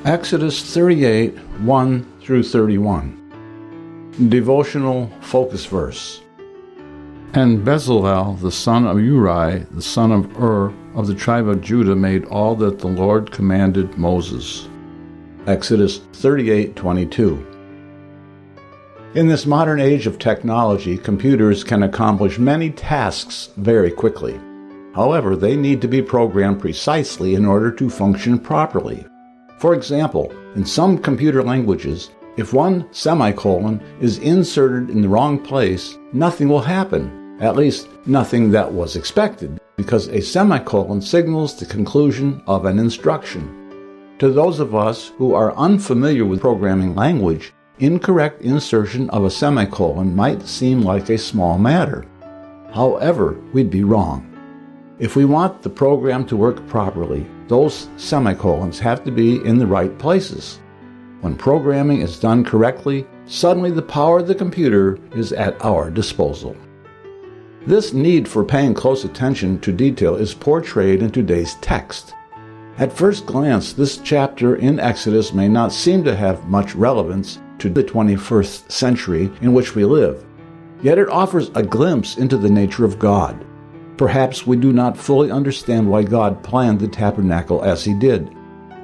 Exodus 38, 1 through 31. Devotional focus verse. And Bezaleel, the son of Uri, the son of Ur, of the tribe of Judah, made all that the Lord commanded Moses. Exodus 38:22. In this modern age of technology, computers can accomplish many tasks very quickly. However, they need to be programmed precisely in order to function properly. For example, in some computer languages, if one semicolon is inserted in the wrong place, nothing will happen, at least nothing that was expected, because a semicolon signals the conclusion of an instruction. To those of us who are unfamiliar with programming language, incorrect insertion of a semicolon might seem like a small matter. However, we'd be wrong. If we want the program to work properly, those semicolons have to be in the right places. When programming is done correctly, suddenly the power of the computer is at our disposal. This need for paying close attention to detail is portrayed in today's text. At first glance, this chapter in Exodus may not seem to have much relevance to the 21st century in which we live, yet it offers a glimpse into the nature of God. Perhaps we do not fully understand why God planned the tabernacle as He did.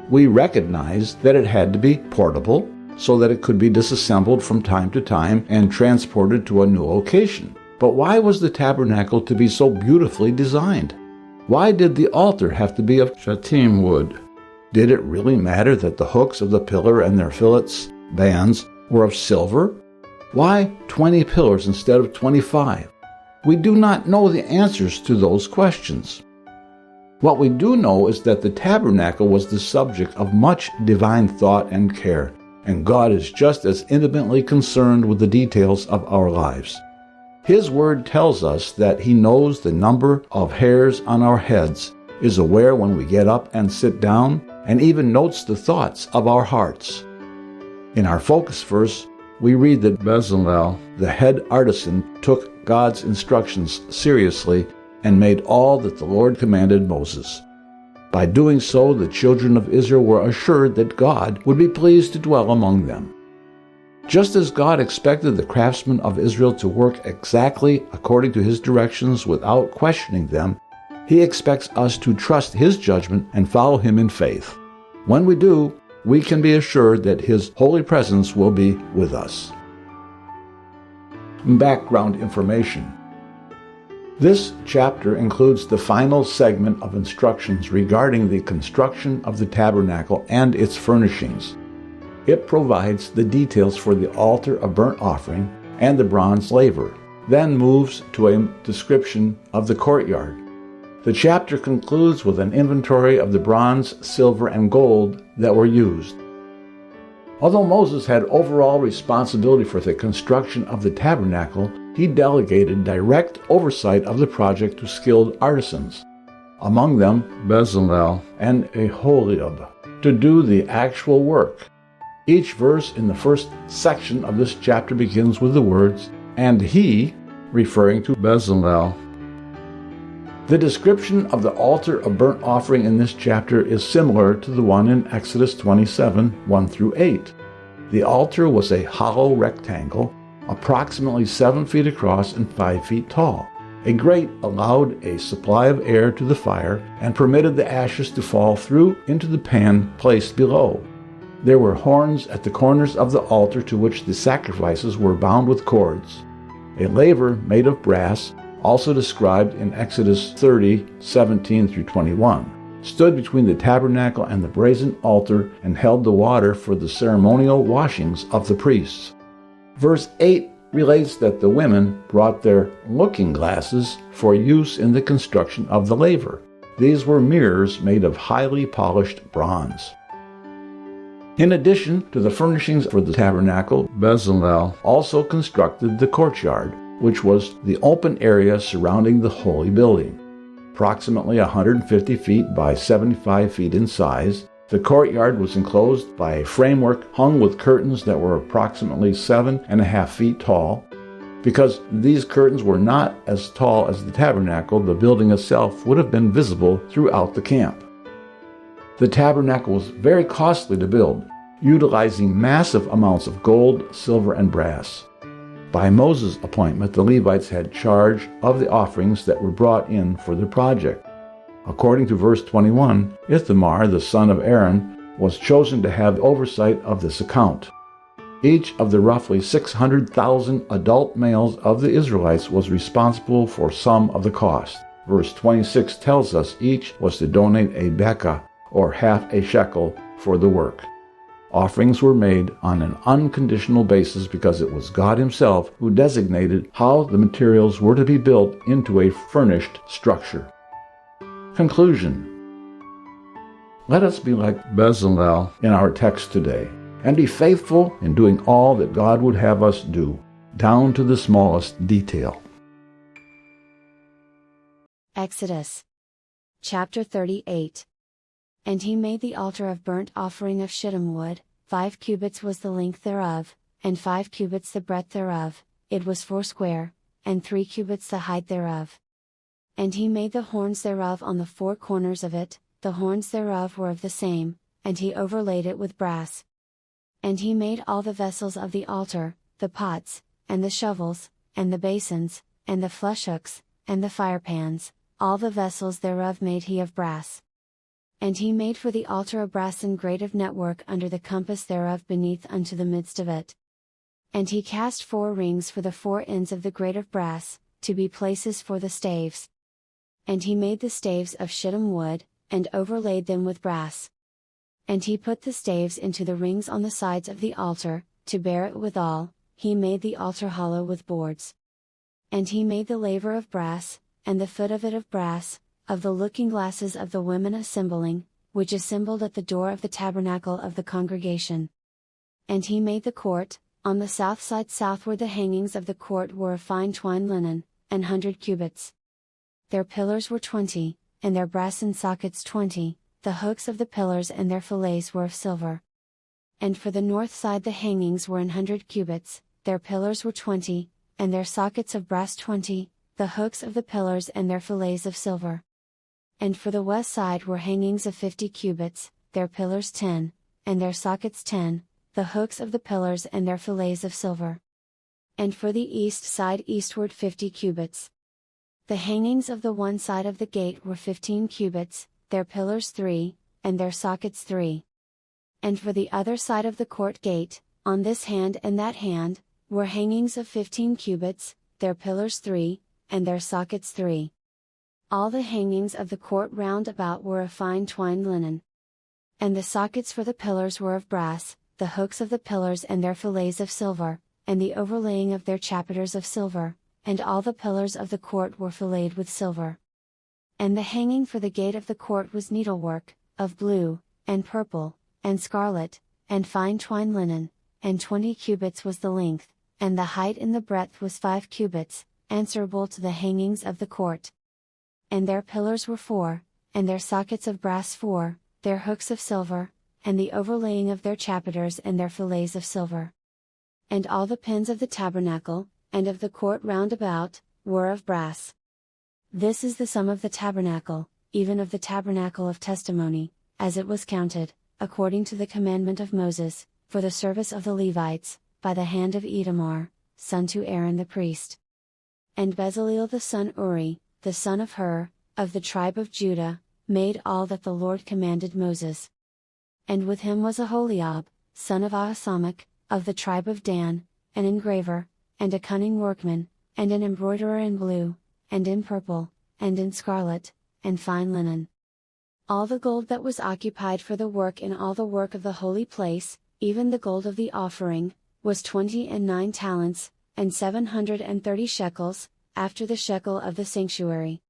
We recognize that it had to be portable, so that it could be disassembled from time to time and transported to a new location. But why was the tabernacle to be so beautifully designed? Why did the altar have to be of shittim wood? Did it really matter that the hooks of the pillar and their fillets, bands, were of silver? Why 20 pillars instead of 25? We do not know the answers to those questions. What we do know is that the tabernacle was the subject of much divine thought and care, and God is just as intimately concerned with the details of our lives. His word tells us that He knows the number of hairs on our heads, is aware when we get up and sit down, and even notes the thoughts of our hearts. In our focus verse, we read that Bezaleel, the head artisan, took God's instructions seriously and made all that the Lord commanded Moses. By doing so, the children of Israel were assured that God would be pleased to dwell among them. Just as God expected the craftsmen of Israel to work exactly according to His directions without questioning them, He expects us to trust His judgment and follow Him in faith. When we do, we can be assured that His holy presence will be with us. Background information. This chapter includes the final segment of instructions regarding the construction of the tabernacle and its furnishings. It provides the details for the altar of burnt offering and the bronze laver, then moves to a description of the courtyard. The chapter concludes with an inventory of the bronze, silver, and gold that were used. Although Moses had overall responsibility for the construction of the tabernacle, he delegated direct oversight of the project to skilled artisans, among them Bezaleel and Aholiab, to do the actual work. Each verse in the first section of this chapter begins with the words, "and he," referring to Bezaleel. The description of the altar of burnt offering in this chapter is similar to the one in Exodus 27, 1 through 8. The altar was a hollow rectangle, approximately 7 feet across and 5 feet tall. A grate allowed a supply of air to the fire and permitted the ashes to fall through into the pan placed below. There were horns at the corners of the altar to which the sacrifices were bound with cords. A laver made of brass, also described in Exodus 30, 17 through 21, stood between the tabernacle and the brazen altar and held the water for the ceremonial washings of the priests. Verse 8 relates that the women brought their looking glasses for use in the construction of the laver. These were mirrors made of highly polished bronze. In addition to the furnishings for the tabernacle, Bezaleel also constructed the courtyard, which was the open area surrounding the holy building. Approximately 150 feet by 75 feet in size, the courtyard was enclosed by a framework hung with curtains that were approximately 7.5 feet tall. Because these curtains were not as tall as the tabernacle, the building itself would have been visible throughout the camp. The tabernacle was very costly to build, utilizing massive amounts of gold, silver, and brass. By Moses' appointment, the Levites had charge of the offerings that were brought in for the project. According to verse 21, Ithamar, the son of Aaron, was chosen to have oversight of this account. Each of the roughly 600,000 adult males of the Israelites was responsible for some of the cost. Verse 26 tells us each was to donate a bekah, or half a shekel, for the work. Offerings were made on an unconditional basis because it was God Himself who designated how the materials were to be built into a furnished structure. Conclusion. Let us be like Bezaleel in our text today, and be faithful in doing all that God would have us do, down to the smallest detail. Exodus chapter 38. And he made the altar of burnt offering of shittim wood, 5 cubits was the length thereof, and 5 cubits the breadth thereof, it was 4 square, and 3 cubits the height thereof. And he made the horns thereof on the 4 corners of it, the horns thereof were of the same, and he overlaid it with brass. And he made all the vessels of the altar, the pots, and the shovels, and the basins, and the flesh hooks, and the firepans, all the vessels thereof made he of brass. And he made for the altar a brassen grate of network under the compass thereof beneath unto the midst of it. And he cast 4 rings for the 4 ends of the grate of brass, to be places for the staves. And he made the staves of shittim wood, and overlaid them with brass. And he put the staves into the rings on the sides of the altar, to bear it withal. He made the altar hollow with boards. And he made the laver of brass, and the foot of it of brass, of the looking glasses of the women assembling, which assembled at the door of the tabernacle of the congregation. And he made the court, on the south side southward the hangings of the court were of fine twined linen, 100 cubits. Their pillars were 20, and their brassen sockets 20, the hooks of the pillars and their fillets were of silver. And for the north side the hangings were 100 cubits, their pillars were 20, and their sockets of brass 20, the hooks of the pillars and their fillets of silver. And for the west side were hangings of 50 cubits, their pillars 10, and their sockets 10, the hooks of the pillars and their fillets of silver. And for the east side eastward 50 cubits. The hangings of the one side of the gate were 15 cubits, their pillars 3, and their sockets 3. And for the other side of the court gate, on this hand and that hand, were hangings of 15 cubits, their pillars 3, and their sockets 3. All the hangings of the court round about were of fine twined linen. And the sockets for the pillars were of brass, the hooks of the pillars and their fillets of silver, and the overlaying of their chapiters of silver, and all the pillars of the court were filleted with silver. And the hanging for the gate of the court was needlework, of blue, and purple, and scarlet, and fine twined linen, and 20 cubits was the length, and the height in the breadth was 5 cubits, answerable to the hangings of the court. And their pillars were 4, and their sockets of brass 4, their hooks of silver, and the overlaying of their chapiters and their fillets of silver. And all the pins of the tabernacle, and of the court round about, were of brass. This is the sum of the tabernacle, even of the tabernacle of testimony, as it was counted, according to the commandment of Moses, for the service of the Levites, by the hand of Ithamar, son to Aaron the priest. And Bezaleel the son Uri, the son of Hur, of the tribe of Judah, made all that the Lord commanded Moses. And with him was Aholiab, son of Ahisamach, of the tribe of Dan, an engraver, and a cunning workman, and an embroiderer in blue, and in purple, and in scarlet, and fine linen. All the gold that was occupied for the work in all the work of the holy place, even the gold of the offering, was 29 talents, and 730 shekels, after the shekel of the sanctuary.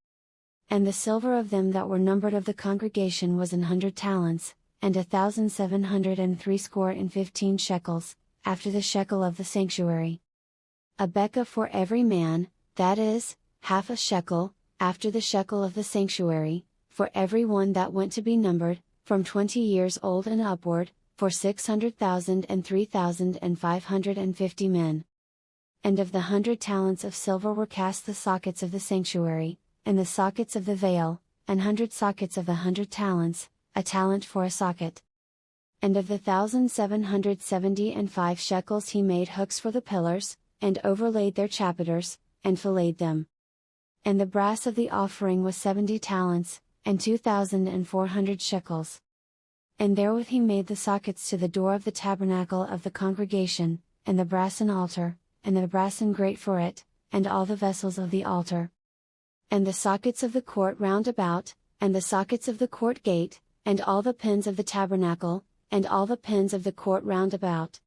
And the silver of them that were numbered of the congregation was 100 talents, and 1,703 shekels, after the shekel of the sanctuary. A bekah for every man, that is, half a shekel, after the shekel of the sanctuary, for every one that went to be numbered, from 20 years old and upward, for 600,000 and 3,550 men. And of the 100 talents of silver were cast the sockets of the sanctuary, and the sockets of the veil, 100 sockets of the 100 talents, a talent for a socket. And of the 1,775 shekels he made hooks for the pillars, and overlaid their chapiters, and filleted them. And the brass of the offering was 70 talents, and 2,400 shekels. And therewith he made the sockets to the door of the tabernacle of the congregation, and the brassen altar, and the brassen grate for it, and all the vessels of the altar. And the sockets of the court round about, and the sockets of the court gate, and all the pins of the tabernacle, and all the pins of the court round about,